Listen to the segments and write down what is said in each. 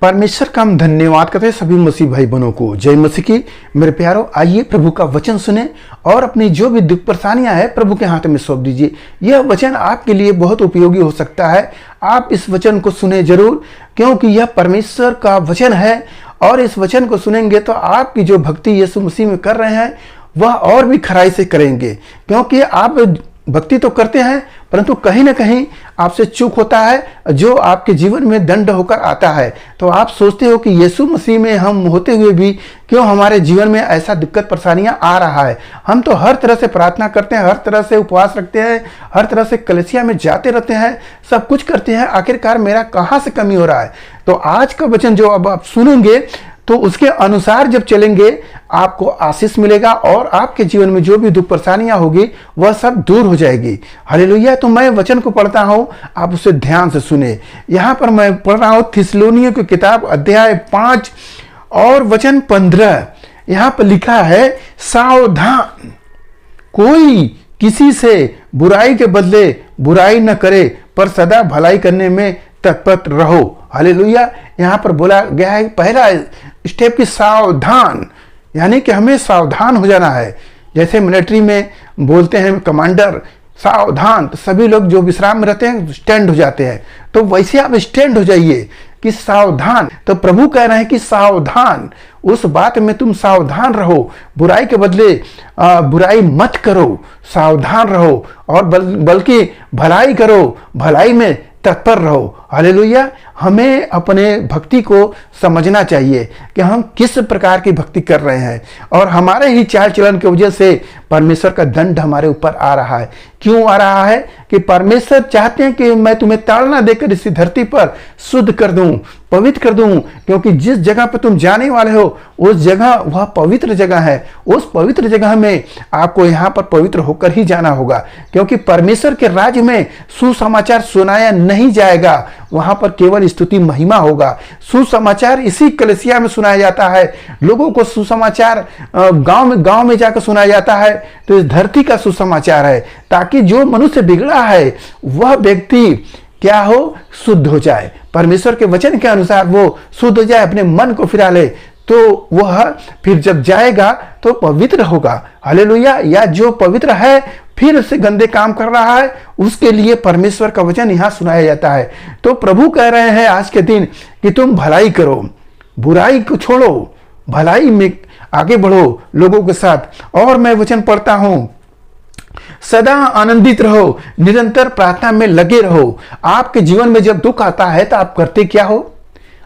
परमेश्वर का हम धन्यवाद करते हैं सभी मसीह भाई बहनों को। जय मसीह की। मेरे प्यारों, आइए प्रभु का वचन सुने और अपनी जो भी दुख परेशानियां हैं प्रभु के हाथ में सौंप दीजिए। यह वचन आपके लिए बहुत उपयोगी हो सकता है। आप इस वचन को सुने जरूर, क्योंकि यह परमेश्वर का वचन है और इस वचन को सुनेंगे तो आपकी जो भक्ति यीशु मसीह में कर रहे हैं वह और भी खराई से करेंगे, क्योंकि आप भक्ति तो करते हैं परंतु कहीं ना कहीं आपसे चूक होता है जो आपके जीवन में दंड होकर आता है। तो आप सोचते हो कि यीशु मसीह में हम होते हुए भी क्यों हमारे जीवन में ऐसा दिक्कत परेशानियां आ रहा है। हम तो हर तरह से प्रार्थना करते हैं, हर तरह से उपवास रखते हैं, हर तरह से कलीसिया में जाते रहते हैं, सब कुछ करते हैं, आखिरकार मेरा कहाँ से कमी हो रहा है। तो आज का वचन जो अब आप सुनेंगे तो उसके अनुसार जब चलेंगे आपको आशीष मिलेगा और आपके जीवन में जो भी दुख परेशानियां होगी वह सब दूर हो जाएगी। हालेलुया। तो मैं वचन को पढ़ता हूं, आप उसे ध्यान से सुने। यहां पर मैं पढ़ रहा हूं थिस्सलुनीकियों की किताब अध्याय 5 और वचन 15। यहां पर लिखा है, सावधान, कोई किसी से बुराई के बदले बुराई न करे पर सदा भलाई करने में तत्पर रहो। हालेलुया। यहाँ पर बोला गया है पहला स्टेप की सावधान, यानी कि हमें सावधान हो जाना है। जैसे मिलिट्री में बोलते हैं कमांडर सावधान, तो सभी लोग जो विश्राम में रहते हैं स्टैंड हो जाते हैं, तो वैसे आप स्टैंड हो जाइए कि सावधान। तो प्रभु कह रहे हैं कि सावधान, उस बात में तुम सावधान रहो, बुराई के बदले बुराई मत करो, सावधान रहो और बल्कि भलाई करो, भलाई में तत्पर रहो। हालेलुया। हमें अपने भक्ति को समझना चाहिए कि हम किस प्रकार की भक्ति कर रहे हैं और हमारे ही चाल चलन की वजह से परमेश्वर का दंड हमारे ऊपर आ रहा है। क्यों आ रहा है? कि परमेश्वर चाहते हैं कि मैं तुम्हें ताड़ना देकर इस धरती पर शुद्ध कर दूं, पवित्र कर दूं, क्योंकि जिस जगह पर तुम जाने वाले हो उस जगह वह पवित्र जगह है। उस पवित्र जगह में आपको यहाँ पर पवित्र होकर ही जाना होगा, क्योंकि परमेश्वर के राज्य में सुसमाचार सुनाया नहीं जाएगा, वहां पर केवल स्तुति महिमा होगा। सुसमाचार इसी कलीसिया में सुनाया जाता है, लोगों को सुसमाचार गांव में जाकर सुनाया जाता है। तो इस धरती का सुसमाचार है ताकि जो मनुष्य बिगड़ा है वह व्यक्ति क्या हो, शुद्ध हो जाए, परमेश्वर के वचन के अनुसार वो शुद्ध हो जाए, अपने मन को फिरा ले, तो वह फिर जब जाएगा तो पवित्र होगा। हालेलुया। या जो पवित्र है फिर उससे गंदे काम कर रहा है, उसके लिए परमेश्वर का वचन यहाँ सुनाया जाता है। तो प्रभु कह रहे हैं आज के दिन कि तुम भलाई करो, बुराई को छोड़ो, भलाई में आगे बढ़ो लोगों के साथ। और मैं वचन पढ़ता हूं, सदा आनंदित रहो, निरंतर प्रार्थना में लगे रहो। आपके जीवन में जब दुख आता है तो आप करते क्या हो?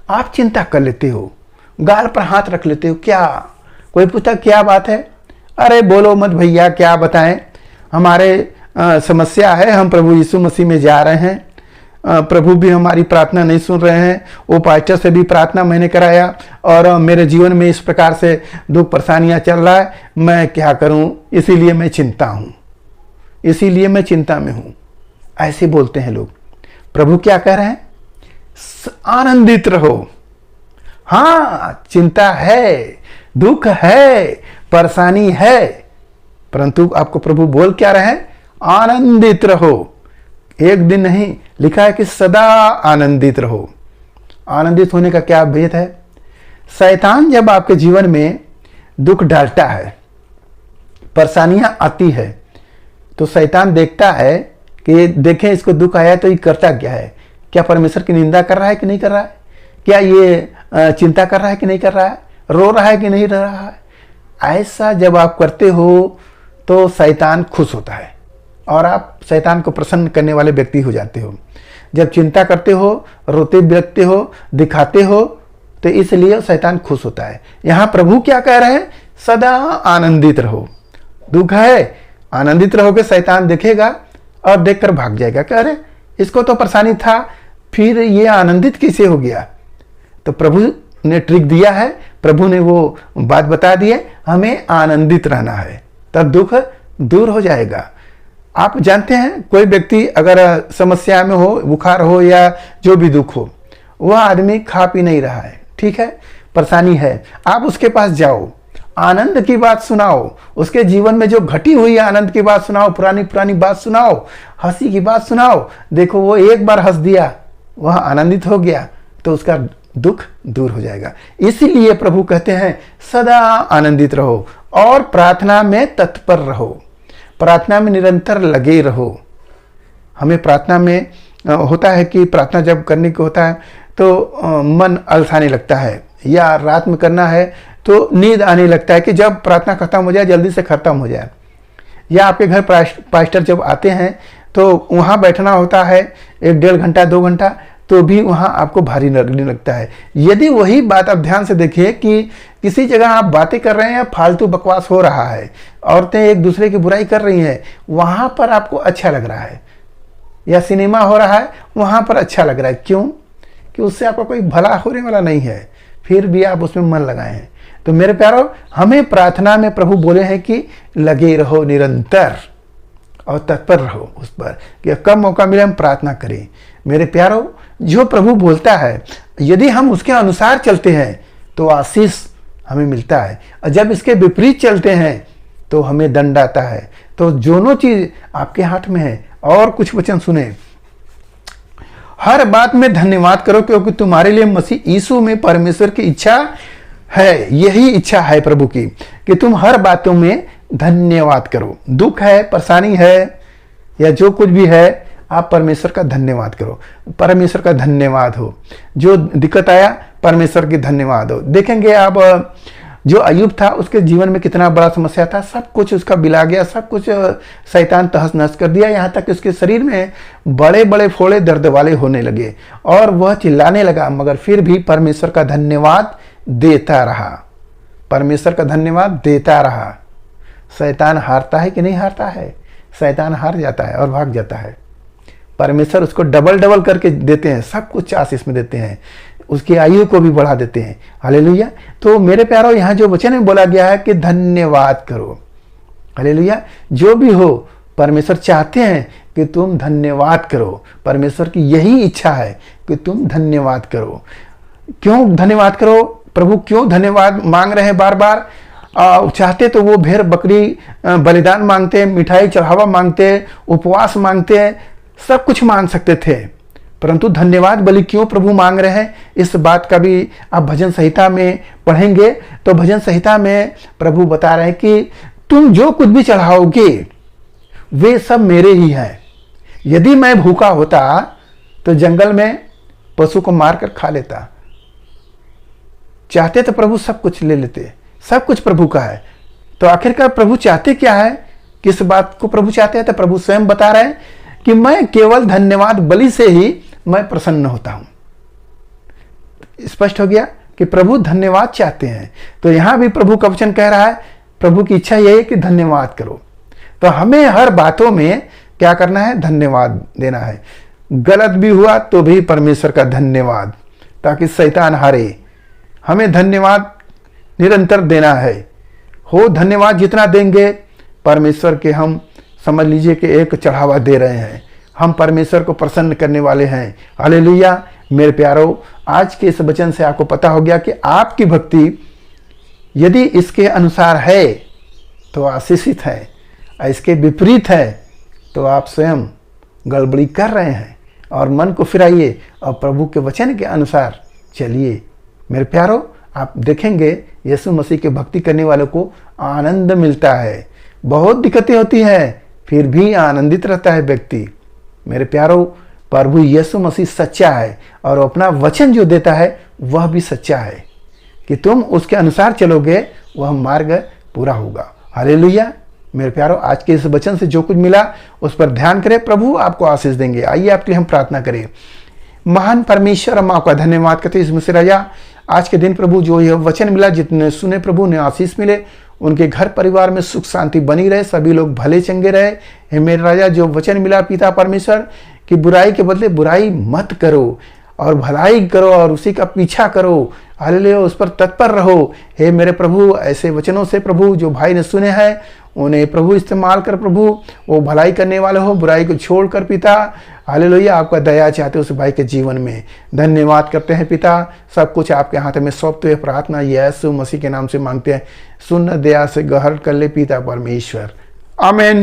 आप चिंता कर लेते हो, गाल पर हाथ रख लेते हो। क्या कोई पूछता क्या बात है? अरे बोलो मत भैया, क्या बताएं, हमारे समस्या है, हम प्रभु यीशु मसीह में जा रहे हैं, प्रभु भी हमारी प्रार्थना नहीं सुन रहे हैं। वो पास्टर से भी प्रार्थना मैंने कराया और मेरे जीवन में इस प्रकार से दुख परेशानियां चल रहा है, मैं क्या करूं, इसीलिए मैं चिंता हूं, इसीलिए मैं चिंता में हूं। ऐसे बोलते हैं लोग। प्रभु क्या कह रहे हैं? आनंदित रहो। हाँ, चिंता है, दुख है, परेशानी है, परंतु आपको प्रभु बोल क्या रहे हैं? आनंदित रहो। एक दिन नहीं, लिखा है कि सदा आनंदित रहो। आनंदित होने का क्या भेद है? शैतान जब आपके जीवन में दुख डालता है, परेशानियां आती है, तो शैतान देखता है कि देखें इसको दुख आया तो ये करता क्या है, क्या परमेश्वर की निंदा कर रहा है कि नहीं कर रहा है, क्या ये चिंता कर रहा है कि नहीं कर रहा है, रो रहा है कि नहीं रो रहा है। ऐसा जब आप करते हो तो शैतान खुश होता है और आप शैतान को प्रसन्न करने वाले व्यक्ति हो जाते हो। जब चिंता करते हो, रोते बिलखते हो, दिखाते हो, तो इसलिए शैतान खुश होता है। यहाँ प्रभु क्या कह रहे हैं? सदा आनंदित रहो। दुख है, आनंदित रहोगे, शैतान देखेगा और देखकर भाग जाएगा। कह रहे इसको तो परेशानी था, फिर ये आनंदित कैसे हो गया? तो प्रभु ने ट्रिक दिया है, प्रभु ने वो बात बता दी है, हमें आनंदित रहना है, तब दुख दूर हो जाएगा। आप जानते हैं कोई व्यक्ति अगर समस्या में हो, बुखार हो या जो भी दुख हो, वह आदमी खा पी नहीं रहा है, ठीक है, परेशानी है, आप उसके पास जाओ, आनंद की बात सुनाओ, उसके जीवन में जो घटी हुई आनंद की बात सुनाओ, पुरानी पुरानी बात सुनाओ, हंसी की बात सुनाओ। देखो वो एक बार हंस दिया, वह आनंदित हो गया, तो उसका दुख दूर हो जाएगा। इसीलिए प्रभु कहते हैं सदा आनंदित रहो और प्रार्थना में तत्पर रहो, प्रार्थना में निरंतर लगे रहो। हमें प्रार्थना में होता है कि प्रार्थना जब करने को होता है तो मन अलसाने लगता है, या रात में करना है तो नींद आने लगता है कि जब प्रार्थना खत्म हो जाए जल्दी से खत्म हो जाए। या आपके घर पास्टर जब आते हैं तो वहाँ बैठना होता है 1-1.5 घंटा 2 घंटा, तो भी वहाँ आपको भारी लगने लगता है। यदि वही बात आप ध्यान से देखिए कि किसी जगह आप बातें कर रहे हैं, फालतू बकवास हो रहा है, औरतें एक दूसरे की बुराई कर रही हैं, वहाँ पर आपको अच्छा लग रहा है, या सिनेमा हो रहा है वहाँ पर अच्छा लग रहा है। क्यों? कि उससे आपका कोई भला होने वाला नहीं है, फिर भी आप उसमें मन लगाए हैं। तो मेरे प्यारों, हमें प्रार्थना में प्रभु बोले हैं कि लगे रहो निरंतर और तत्पर रहो उस पर, कि कब मौका मिले हम प्रार्थना करें। मेरे प्यारों, जो प्रभु बोलता है यदि हम उसके अनुसार चलते हैं तो आशीष हमें मिलता है, और जब इसके विपरीत चलते हैं तो हमें दंड आता है। तो दोनों चीज आपके हाथ में है। और कुछ वचन सुने, हर बात में धन्यवाद करो क्योंकि तुम्हारे लिए मसीह यीशु में परमेश्वर की इच्छा है। यही इच्छा है प्रभु की कि तुम हर बातों में धन्यवाद करो। दुख है, परेशानी है, या जो कुछ भी है, आप परमेश्वर का धन्यवाद करो, परमेश्वर का धन्यवाद हो। जो दिक्कत आया परमेश्वर की धन्यवाद हो। देखेंगे आप, जो अय्यूब था उसके जीवन में कितना बड़ा समस्या था, सब कुछ उसका बिला गया, सब कुछ शैतान तहस नहस कर दिया, यहाँ तक उसके शरीर में बड़े बड़े फोड़े दर्द वाले होने लगे और वह चिल्लाने लगा, मगर फिर भी परमेश्वर का धन्यवाद देता रहा, परमेश्वर का धन्यवाद देता रहा। शैतान हारता है कि नहीं हारता है? शैतान हार जाता है और भाग जाता है। परमेश्वर उसको डबल डबल करके देते हैं, सब कुछ आशीष में देते हैं, उसकी आयु को भी बढ़ा देते हैं। हालेलुया। तो मेरे प्यारों, यहाँ जो वचन में बोला गया है कि धन्यवाद करो, हालेलुया। जो भी हो, परमेश्वर चाहते हैं कि तुम धन्यवाद करो। परमेश्वर की यही इच्छा है कि तुम धन्यवाद करो। क्यों धन्यवाद करो? प्रभु क्यों धन्यवाद मांग रहे हैं बार बार? चाहते तो वो भेड़ बकरी बलिदान मांगते, मिठाई चढ़ावा मांगते, उपवास मांगते, सब कुछ मांग सकते थे, परंतु धन्यवाद बलि क्यों प्रभु मांग रहे हैं? इस बात का भी आप भजन संहिता में पढ़ेंगे तो भजन संहिता में प्रभु बता रहे हैं कि तुम जो कुछ भी चढ़ाओगे वे सब मेरे ही हैं। यदि मैं भूखा होता तो जंगल में पशु को मारकर खा लेता। चाहते तो प्रभु सब कुछ ले लेते, सब कुछ प्रभु का है। तो आखिरकार प्रभु चाहते क्या है? किस बात को प्रभु चाहते हैं? तो प्रभु स्वयं बता रहे हैं कि मैं केवल धन्यवाद बलि से ही मैं प्रसन्न होता हूं। स्पष्ट हो गया कि प्रभु धन्यवाद चाहते हैं। तो यहां भी प्रभु का वचन कह रहा है, प्रभु की इच्छा यही है कि धन्यवाद करो। तो हमें हर बातों में क्या करना है? धन्यवाद देना है। गलत भी हुआ तो भी परमेश्वर का धन्यवाद, ताकि शैतान हारे। हमें धन्यवाद निरंतर देना है। हो धन्यवाद जितना देंगे, परमेश्वर के हम समझ लीजिए कि एक चढ़ावा दे रहे हैं, हम परमेश्वर को प्रसन्न करने वाले हैं। हालेलुया। मेरे प्यारों, आज के इस वचन से आपको पता हो गया कि आपकी भक्ति यदि इसके अनुसार है तो आशीषित है, इसके विपरीत है तो आप स्वयं गड़बड़ी कर रहे हैं। और मन को फिराइए और प्रभु के वचन के अनुसार चलिए। मेरे प्यारों, आप देखेंगे यीशु मसीह के भक्ति करने वालों को आनंद मिलता है। बहुत दिक्कतें होती हैं, फिर भी आनंदित रहता है व्यक्ति। मेरे प्यारों, प्रभु यीशु मसीह सच्चा है और अपना वचन जो देता है वह भी सच्चा है कि तुम उसके अनुसार चलोगे, वह मार्ग पूरा होगा। हालेलुया। मेरे प्यारों, आज के इस वचन से जो कुछ मिला उस पर ध्यान करें, प्रभु आपको आशीष देंगे। आइए आपके लिए हम प्रार्थना करें। महान परमेश्वर, हम आपका धन्यवाद करते हैं इसमें राजा, आज के दिन प्रभु जो यह वचन मिला, जितने सुने प्रभु ने आशीष मिले, उनके घर परिवार में सुख शांति बनी रहे, सभी लोग भले चंगे रहे। हे मेरे राजा, जो वचन मिला पिता परमेश्वर कि बुराई के बदले बुराई मत करो और भलाई करो और उसी का पीछा करो। हालेलुया, उस पर तत्पर रहो। हे मेरे प्रभु, ऐसे वचनों से प्रभु जो भाई ने सुने हैं उन्हें प्रभु इस्तेमाल कर प्रभु, वो भलाई करने वाले हो, बुराई को छोड़कर पिता। हालेलुया, आपका दया चाहते उस भाई के जीवन में। धन्यवाद करते हैं पिता, सब कुछ आपके हाथ में सौंपते हुए प्रार्थना यीशु मसीह के नाम से मांगते हैं। सुन दया से गहर कर ले पिता परमेश्वर, आमीन।